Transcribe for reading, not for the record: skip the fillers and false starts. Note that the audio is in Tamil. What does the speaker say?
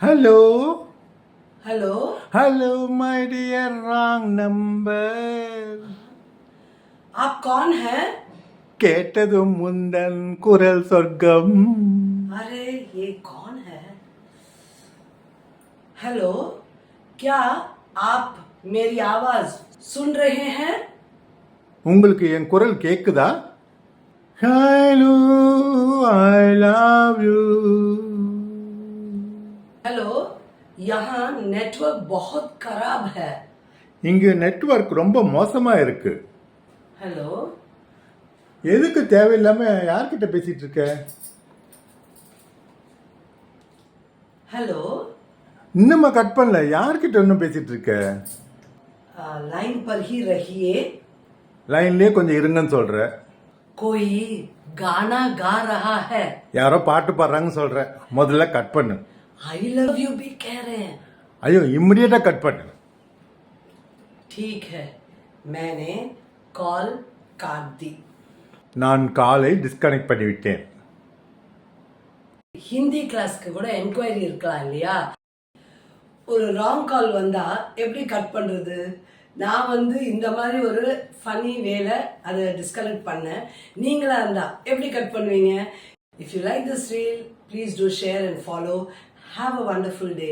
Hello hello hello my dear wrong number आप कौन हैं? கேட்டதும் முந்தன் குரல் சொர்க்கம் अरे ये कौन है? हेलो, क्या आप मेरी आवाज सुन रहे हैं? உங்களுக்கு என் குரல் கேக்குதா? Hello I love you. Hello, यहाँ नेटवर्क बहुत खराब है. இங்கு நெட்வொர்க் ரொம்ப மோசமா இருக்கு. हेलो, எதுக்கு தேவையில்லாம யார்கிட்ட பேசிட்டு இருக்க? हेलो, இன்னுமா கட் பண்ணல, யார்கிட்ட இன்னும் பேசிட்டு இருக்க? लाइन पर ही रहिए. லைன்லயே கொஞ்சம் இருங்கன்னு சொல்ற. कोई गाना गा रहा है. யாரோ பாட்டு பாடுறாங்கன்னு சொல்ற. முதல்ல கட் பண்ணு. आई लव यू भी कह रहे हैं. ஐயோ இம்மிடியேட்டா கட் பண்ணு. ठीक है, मैंने कॉल काट दी. நான் காலை டிஸ்கனெக்ட் பண்ணிவிட்டேன். ஹிந்தி கிளாஸ்க்கு கூட என்கொயரி இருக்கலாம் இல்லையா? ஒரு ராங் கால் வந்தா எப்படி கட் பண்றது? நான் இந்த மாதிரி ஒரு ஃபன்னி வேல அதை டிஸ்கனெக்ட் பண்ணேன். நீங்களா இருந்தா எப்படி கட் பண்ணுவீங்க? If you like this reel, please do share and follow. Have a wonderful day.